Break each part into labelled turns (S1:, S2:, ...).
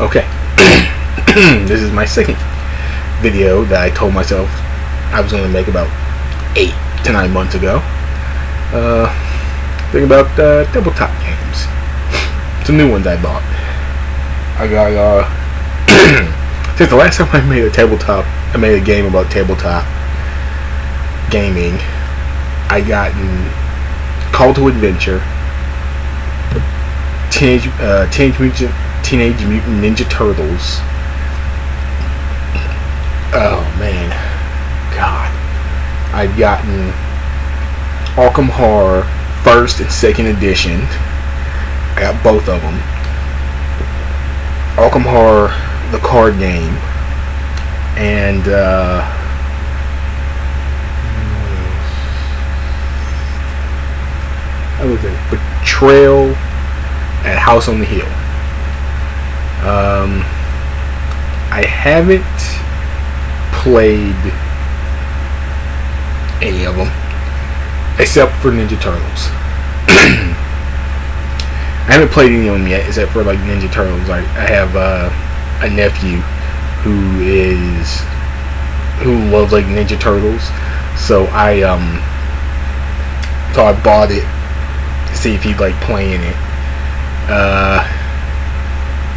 S1: Okay. This is my second video that I told myself I was going to make about 8 to 9 months ago. Think about tabletop games. Some new ones I bought. I got since the last time I made a game about tabletop gaming, I gotten Call to Adventure, Teenage Mutant Ninja Turtles. Oh man, God! I've gotten Arkham Horror First and Second Edition. I got both of them. Arkham Horror, the card game, and I looked at Betrayal at House on the Hill. I haven't played any of them except for Ninja Turtles. I haven't played any of them yet except for like Ninja Turtles. I have a nephew who loves like Ninja Turtles, so I bought it to see if he'd like playing it.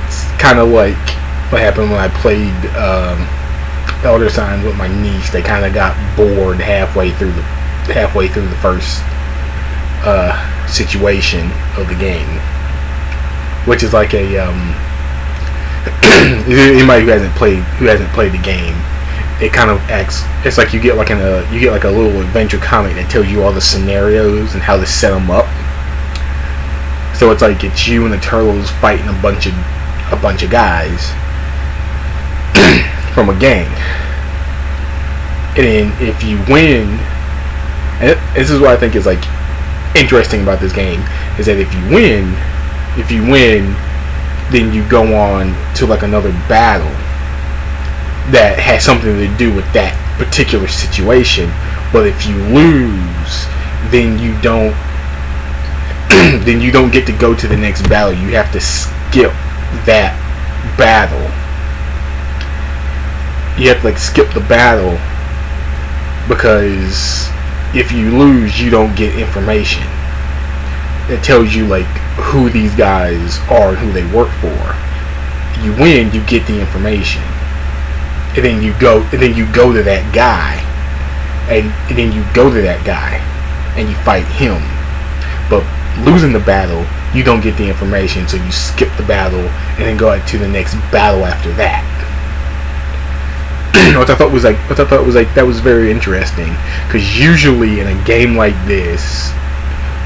S1: It's kind of like what happened when I played Elder Signs with my niece. They kind of got bored halfway through the first situation of the game, which is like a anybody who hasn't played the game, it kind of acts. It's like you get like a little adventure comic that tells you all the scenarios and how to set them up. So it's like it's you and the turtles fighting a bunch of guys from a gang, and then if you win, and this is what I think is like interesting about this game, is that if you win, then you go on to like another battle that has something to do with that particular situation. But if you lose, then you don't get to go to the next battle. You have to skip that battle. You have to like skip the battle, because if you lose, you don't get information. It tells you like who these guys are and who they work for. You win, you get the information, and then you go to that guy, and then you go to that guy, and you fight him. But losing the battle, you don't get the information, so you skip the battle and then go to the next battle after that. Which I thought was that was very interesting, because usually in a game like this,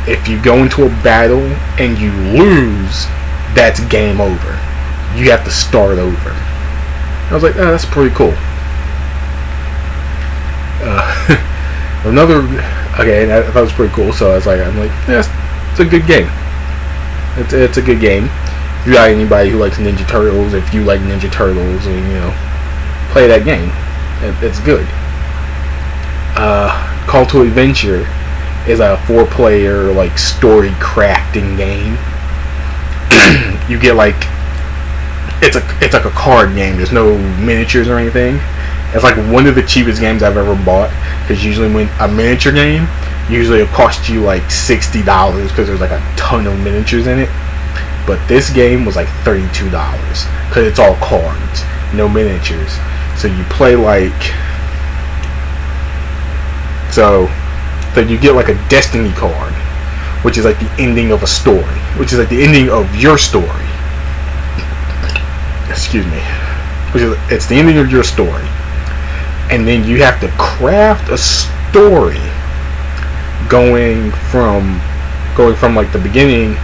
S1: if you go into a battle and you lose, that's game over. You have to start over. I was like, oh, that's pretty cool. And I thought it was pretty cool, so I'm like, yeah, it's a good game. It's a good game. If you got anybody who likes Ninja Turtles, if you like Ninja Turtles, and play that game. It's good. Call to Adventure is a 4-player like story crafting game. You get like it's like a card game. There's no miniatures or anything. It's like one of the cheapest games I've ever bought, because usually when a miniature game, usually it'll cost you like $60 because there's like a ton of miniatures in it. But this game was like $32 because it's all cards, no miniatures. So you play so you get like a destiny card, which is like the ending of a story, which is like the ending of your story. Excuse me. It's the ending of your story, and then you have to craft a story going from like the beginning,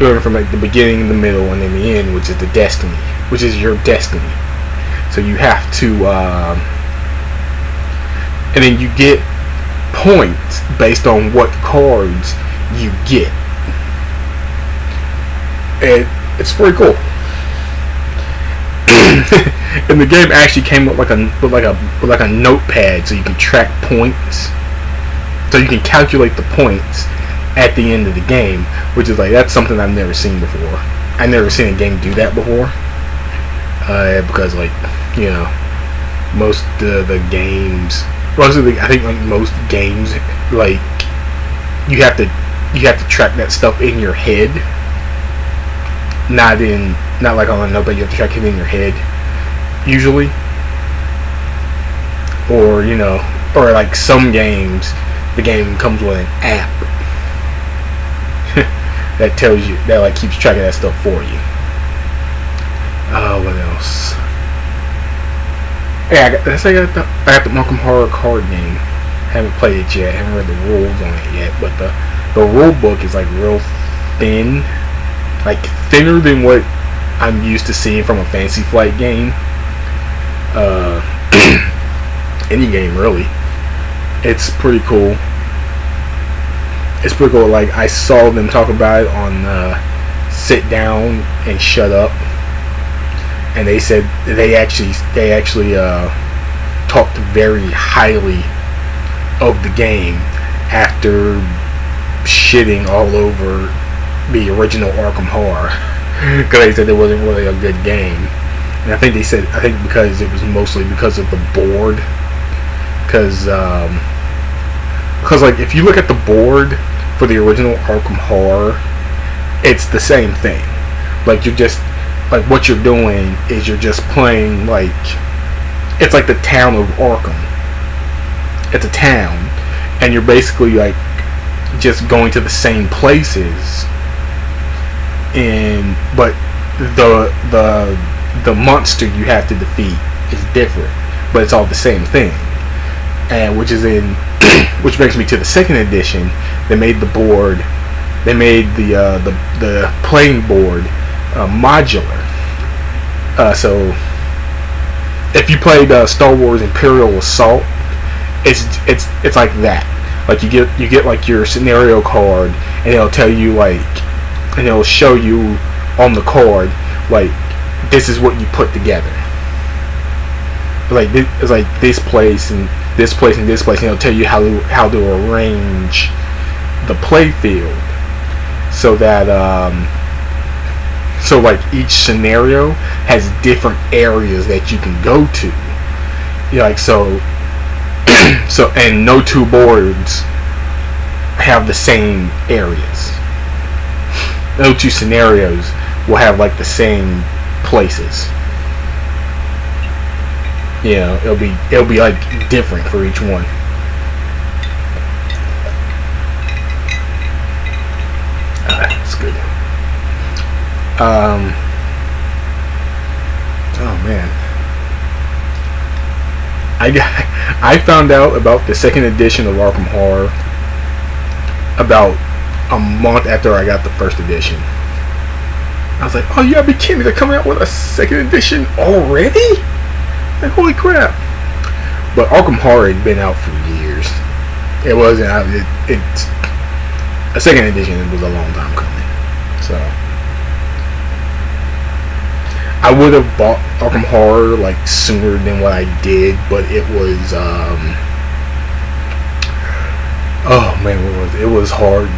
S1: the middle, and then the end, which is the destiny, which is your destiny. So you have to, and then you get points based on what cards you get. And it's pretty cool. And the game actually came up with a notepad, so you can track points, so you can calculate the points at the end of the game, which is like, that's something I've never seen before. I never seen a game do that before. Because like, you know, most of the games, I think like most games, like you have to track that stuff in your head, not like on a notepad. You have to track it in your head usually, or you know, or like some games, the game comes with an app that tells you, that like keeps track of that stuff for you. What else? Yeah, I got the Arkham Horror card game. Haven't played it yet. Haven't read the rules on it yet. But the rule book is like real thin, like thinner than what I'm used to seeing from a Fantasy Flight game. Any game really. It's pretty cool. It's pretty cool. Like I saw them talk about it on Sit Down and Shut Up. And they said they actually talked very highly of the game after shitting all over the original Arkham Horror, because they said it wasn't really a good game. And I think because it was mostly because of the board, because like if you look at the board for the original Arkham Horror, it's the same thing. Like you're just like what you're doing is you're just playing like it's like the town of Arkham. It's a town, and you're basically like just going to the same places, but the monster you have to defeat is different, but it's all the same thing. And which brings me to the second edition. They made the board. They made the playing board modular. So if you played Star Wars Imperial Assault, it's like that. Like you get like your scenario card, and it'll tell you like, and it'll show you on the card like this is what you put together. Like it's like this place and this place and this place, and it'll tell you how to arrange the play field so that so like each scenario has different areas that you can go to. Yeah, like so and no two boards have the same areas. No two scenarios will have like the same places. You know, it'll be like different for each one. That's good. Oh man, I found out about the second edition of Arkham Horror about a month after I got the first edition. I was like, oh, you gotta be kidding me, they're coming out with a second edition already? Like, holy crap. But Arkham Horror had been out for years. It wasn't out, it's a second edition. It was a long time coming. So I would have bought Arkham Horror like sooner than what I did, but it was oh man, what was it? It was hard.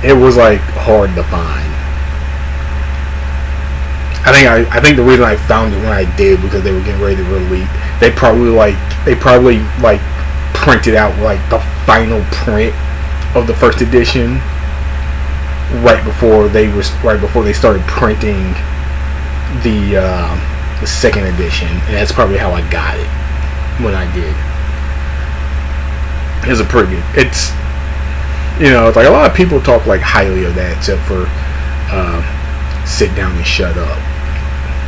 S1: It was like hard to find. I think the reason I found it when I did, because they were getting ready to release. They probably printed out like the final print of the first edition right before they started printing the second edition, and that's probably how I got it when I did. It's a pretty good. It's, you know, it's like a lot of people talk like highly of that, except for Sit Down and Shut Up.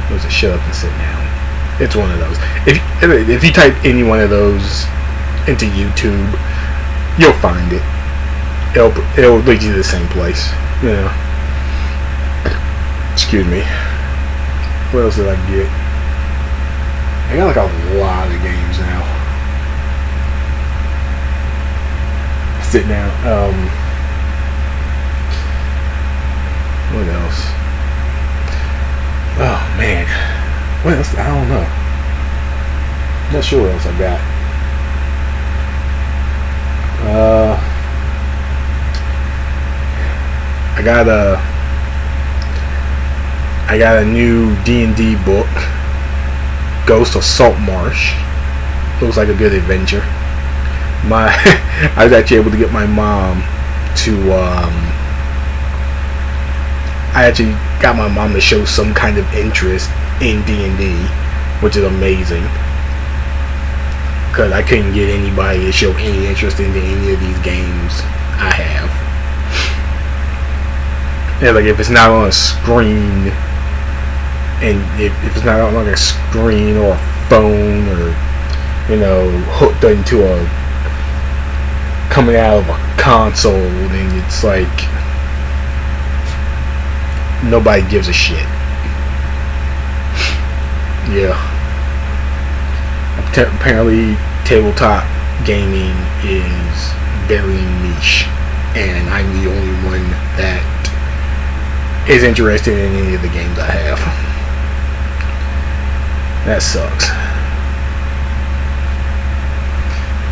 S1: It was a Shut Up and Sit Down. It's one of those. If you type any one of those into YouTube, you'll find it. It'll lead you to the same place. You know. Excuse me. What else did I get? I got like a lot of games now. Sit Down. What else? Oh man, what else? I don't know. Not sure what else I got. I got I got a new D&D book, Ghost of Saltmarsh. Looks like a good adventure. I was actually able to get my mom to I actually got my mom to show some kind of interest in D&D, which is amazing, because I couldn't get anybody to show any interest in any of these games I have. Yeah, like if it's not on a screen, and if it's not on like a screen or a phone, or hooked into coming out of a console, then it's like nobody gives a shit. Yeah. Apparently tabletop gaming is very niche, and I'm the only one that is interested in any of the games I have. That sucks.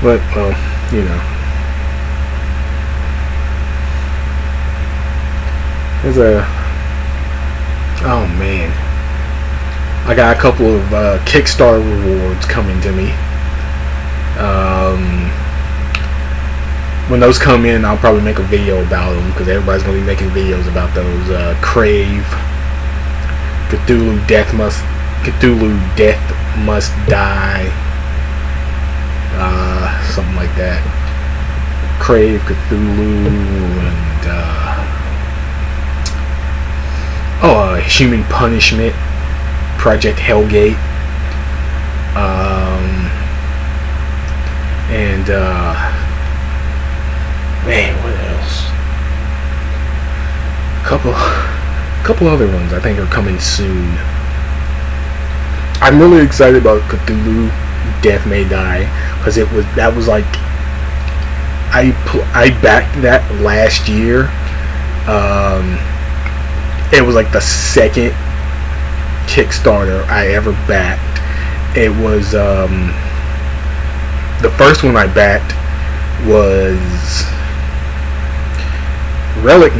S1: But, well, oh man, I got a couple of Kickstarter rewards coming to me. When those come in, I'll probably make a video about them, because everybody's going to be making videos about those. Crave, Cthulhu Death Must Die, something like that. Crave, Cthulhu, and Human Punishment, Project Hellgate, and man, what else? Couple other ones I think are coming soon. I'm really excited about Cthulhu Death May Die, because that was like I backed that last year. It was like the second Kickstarter I ever backed. It was the first one I backed was Relic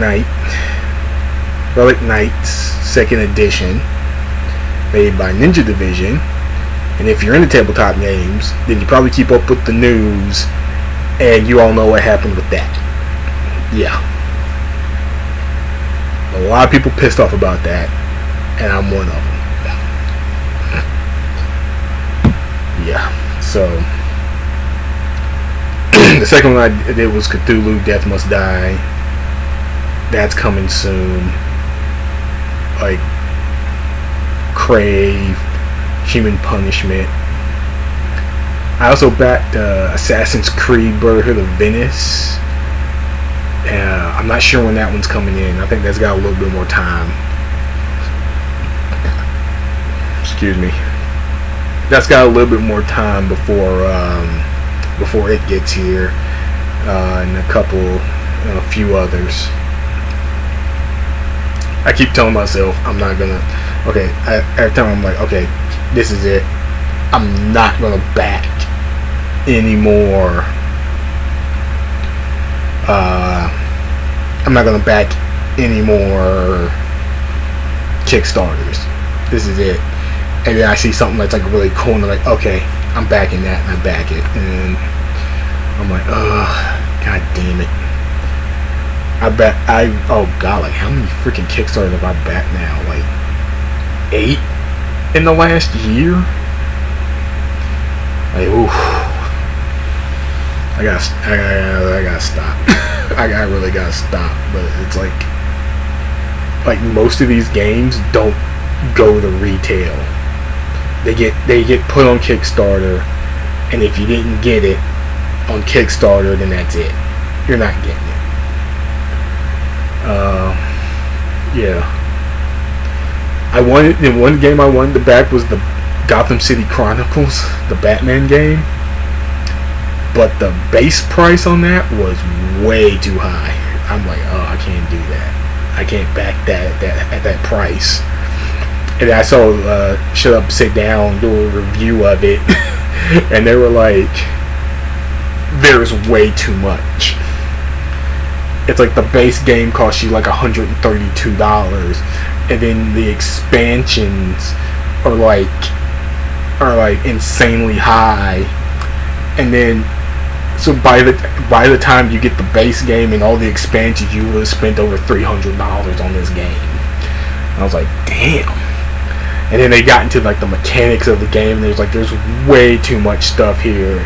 S1: Knights second edition, made by Ninja Division. And if you're into tabletop games, then you probably keep up with the news, and you all know what happened with that. Yeah, a lot of people pissed off about that, and I'm one of them. Yeah, so the second one I did was Cthulhu Death Must Die. That's coming soon. Like Crave, Human Punishment. I also backed Assassin's Creed Brotherhood of Venice. I'm not sure when that one's coming in. I think that's got a little bit more time. Excuse me. That's got a little bit more time before it gets here, and a few others. I keep telling myself I'm not gonna. Okay, every time I'm like, okay, this is it. I'm not gonna back anymore. I'm not gonna back any more Kickstarters. This is it. And then I see something that's like really cool, and I'm like, okay, I'm backing that, and I back it, and I'm like, god damn it. Oh god, like how many freaking Kickstarters have I backed now? Like 8 in the last year? Like, oof. I gotta stop. I really gotta stop. But it's like most of these games don't go to retail. They get put on Kickstarter, and if you didn't get it on Kickstarter, then that's it. You're not getting it. Yeah. One game I wanted to back was the Gotham City Chronicles, the Batman game. But the base price on that was way too high. I'm like, I can't do that. I can't back that at that price. And I saw Shut Up, Sit Down do a review of it, and they were like, there's way too much. it's like the base game costs you like $132, and then the expansions are like insanely high, and then so by the time you get the base game and all the expansions, you would have spent over $300 on this game. And I was like, damn. And then they got into like the mechanics of the game. And there's way too much stuff here.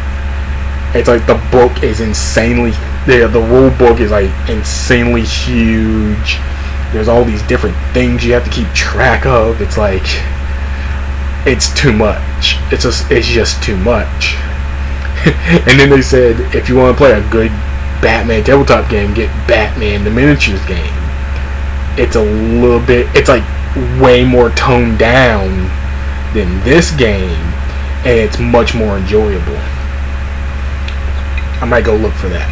S1: It's like the book is insanely, the rule book is like insanely huge. There's all these different things you have to keep track of. It's like, it's too much. It's just too much. And then they said, if you want to play a good Batman tabletop game, get Batman the Miniatures game. It's a little bit, it's like way more toned down than this game, and it's much more enjoyable. I might go look for that.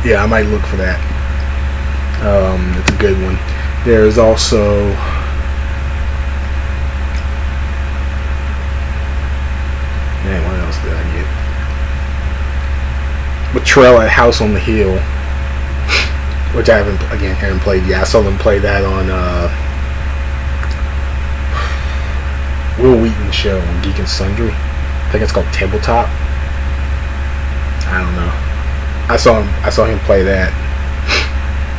S1: Yeah, I might look for that. It's a good one. There's also man, what else did I get? Betrayal at House on the Hill, which I haven't played yet. I saw them play that on Will Wheaton's show on Geek and Sundry. I think it's called Tabletop. I don't know. I saw him play that.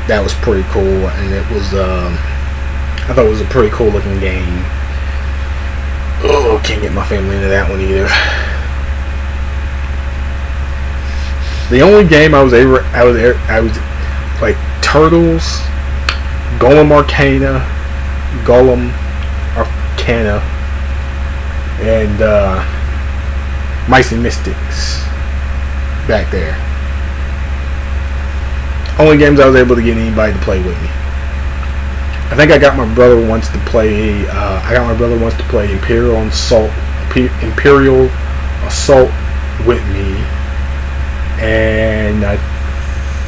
S1: That was pretty cool, and it was I thought it was a pretty cool looking game. Oh, can't get my family into that one either. The only game I was like Turtles, Golem Arcana, and Mice and Mystics back there. Only games I was able to get anybody to play with me. I think I got my brother once to play. Imperial Assault with me, and I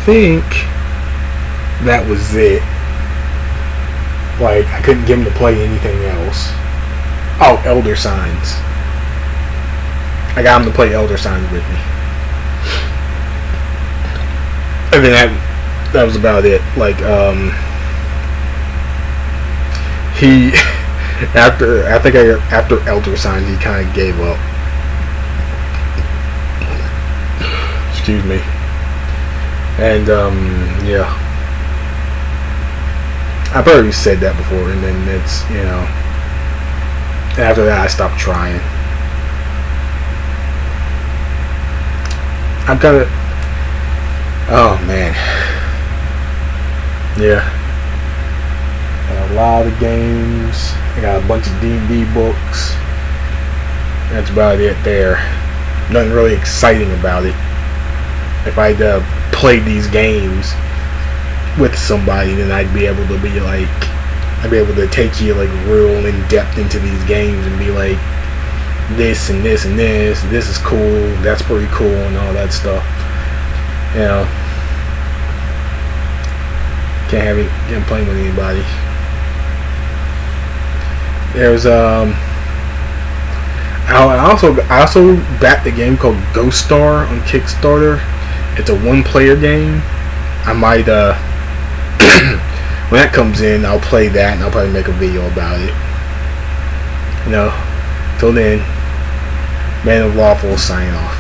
S1: think that was it. Like, I couldn't get him to play anything else. Oh, Elder Signs. I got him to play Elder Signs with me, and then that was about it. Like, he after Elder Signs, he kind of gave up. Excuse me. And yeah, I probably said that before, and then it's, you know, after that I stopped trying. I'm kind of, oh man, yeah. Got a lot of games. I got a bunch of D&D books. That's about it there. Nothing really exciting about it. If I'd played these games with somebody, then I'd be able to be like, I'd be able to take you like real in depth into these games and be like, this and this and this. This is cool. That's pretty cool and all that stuff. You know, can't play with anybody. There's I also backed a game called Ghost Star on Kickstarter. It's a one-player game. I might when that comes in, I'll play that and I'll probably make a video about it. You know, till then, Man of Lawful signing off.